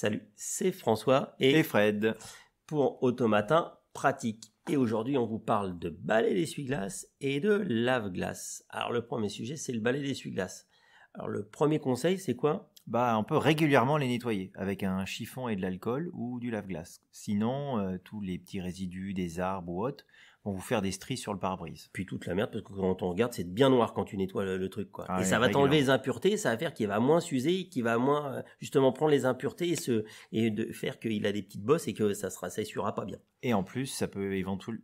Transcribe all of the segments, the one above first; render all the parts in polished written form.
Salut, c'est François et Fred pour Automatin Pratique. Et aujourd'hui, on vous parle de balai d'essuie-glace et de lave-glace. Alors, le premier sujet, c'est le balai d'essuie-glace. Alors, le premier conseil, c'est quoi ? On peut régulièrement les nettoyer avec un chiffon et de l'alcool ou du lave-glace. Sinon, tous les petits résidus des arbres ou autres vont vous faire des stries sur le pare-brise. Puis toute la merde, parce que quand on regarde, c'est bien noir quand tu nettoies le truc, quoi. Ah et oui, ça va t'enlever les impuretés, ça va faire qu'il va moins s'user, qu'il va moins justement prendre les impuretés et de faire qu'il a des petites bosses et que ça essuiera pas bien. Et en plus, ça peut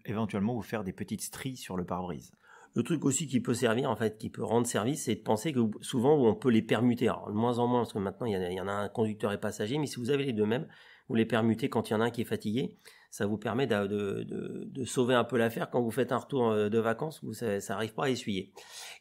éventuellement vous faire des petites stries sur le pare-brise. Le truc aussi qui peut servir, en fait, qui peut rendre service, c'est de penser que souvent on peut les permuter. Alors de moins en moins, parce que maintenant il y en a un conducteur et passager, mais si vous avez les deux mêmes, vous les permutez quand il y en a un qui est fatigué. Ça vous permet de sauver un peu l'affaire quand vous faites un retour de vacances où ça n'arrive pas à essuyer.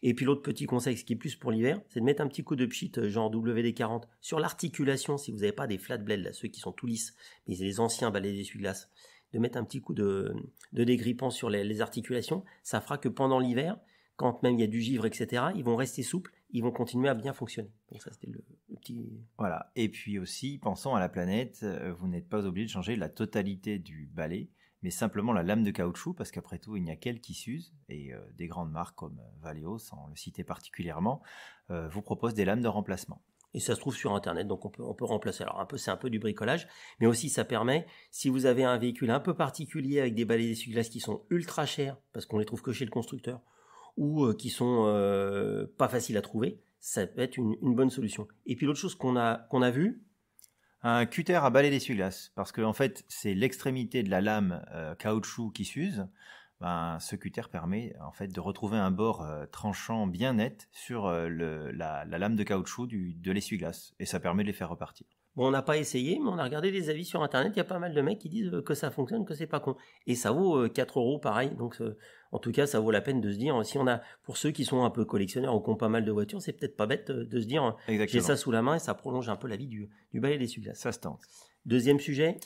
Et puis l'autre petit conseil, ce qui est plus pour l'hiver, c'est de mettre un petit coup de pchit genre WD-40 sur l'articulation si vous n'avez pas des flat blades, là, ceux qui sont tout lisses, mais les anciens balais d'essuie-glace. De mettre un petit coup de dégrippant sur les articulations, ça fera que pendant l'hiver, quand même il y a du givre, etc., ils vont rester souples, ils vont continuer à bien fonctionner. Donc ça, c'était le petit... Voilà. Et puis aussi, pensons à la planète, vous n'êtes pas obligé de changer la totalité du balai, mais simplement la lame de caoutchouc, parce qu'après tout, il n'y a qu'elle qui s'use, et des grandes marques comme Valeo, sans le citer particulièrement, vous proposent des lames de remplacement. Et ça se trouve sur Internet, donc on peut remplacer. Alors c'est un peu du bricolage, mais aussi ça permet, si vous avez un véhicule un peu particulier avec des balais d'essuie-glace qui sont ultra chers, parce qu'on les trouve que chez le constructeur, ou qui sont pas faciles à trouver, ça peut être une bonne solution. Et puis l'autre chose qu'on a vu, un cutter à balai d'essuie-glace, parce que en fait c'est l'extrémité de la lame caoutchouc qui s'use. Ce cutter permet en fait de retrouver un bord tranchant bien net sur la lame de caoutchouc de l'essuie-glace, et ça permet de les faire repartir. Bon, on n'a pas essayé, mais on a regardé des avis sur Internet, il y a pas mal de mecs qui disent que ça fonctionne, que c'est pas con. Et ça vaut 4 € pareil, donc en tout cas ça vaut la peine de se dire, si on a, pour ceux qui sont un peu collectionneurs ou qui ont pas mal de voitures, c'est peut-être pas bête de se dire, j'ai ça sous la main et ça prolonge un peu la vie du balai d'essuie-glace. Ça se tente. Deuxième sujet.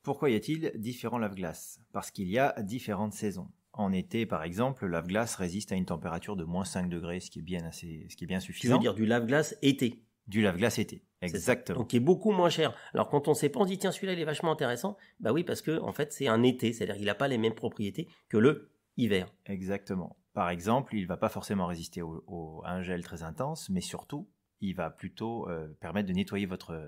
Pourquoi y a-t-il différents lave-glaces ? Parce qu'il y a différentes saisons. En été, par exemple, le lave-glace résiste à une température de moins 5 degrés, ce qui est bien suffisant. Tu veux dire du lave-glace été ? Du lave-glace été, exactement. Donc, qui est beaucoup moins cher. Alors, quand on sait pas, on se dit, tiens, celui-là, il est vachement intéressant. Bah oui, parce que, en fait, c'est un été. C'est-à-dire qu'il n'a pas les mêmes propriétés que le hiver. Exactement. Par exemple, il va pas forcément résister à un gel très intense, mais surtout, il va plutôt permettre de nettoyer votre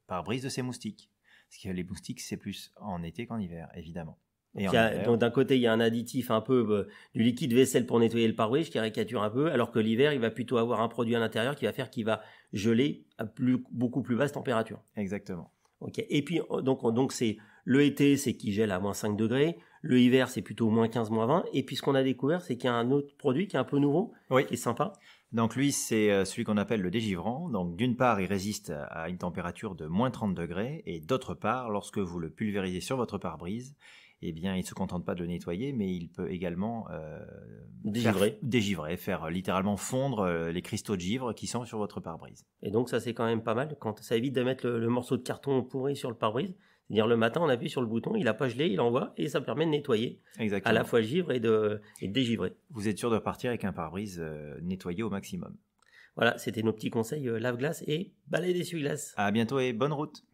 pare-brise de ses moustiques. Parce que les moustiques, c'est plus en été qu'en hiver, évidemment. Donc d'un côté, il y a un additif un peu du liquide vaisselle pour nettoyer le pare-brise, je caricature un peu, alors que l'hiver, il va plutôt avoir un produit à l'intérieur qui va faire qu'il va geler à beaucoup plus basse température. Exactement. Ok. Et puis donc c'est le été, c'est qu'il gèle à moins 5 degrés. Le hiver, c'est plutôt moins 15, moins 20. Et puis ce qu'on a découvert, c'est qu'il y a un autre produit qui est un peu nouveau, qui est sympa. Donc lui, c'est celui qu'on appelle le dégivrant. Donc d'une part, il résiste à une température de moins 30 degrés, et d'autre part, lorsque vous le pulvérisez sur votre pare-brise, eh bien, il ne se contente pas de le nettoyer, mais il peut également dégivrer, faire littéralement fondre les cristaux de givre qui sont sur votre pare-brise. Et donc ça, c'est quand même pas mal. Quand ça évite de mettre le morceau de carton pourri sur le pare-brise. C'est-à-dire le matin, on appuie sur le bouton, il n'a pas gelé, il envoie, et ça permet de nettoyer. Exactement. À la fois le givre et de dégivrer. Vous êtes sûr de repartir avec un pare-brise nettoyé au maximum. Voilà, c'était nos petits conseils lave-glace et balai d'essuie-glace. À bientôt et bonne route.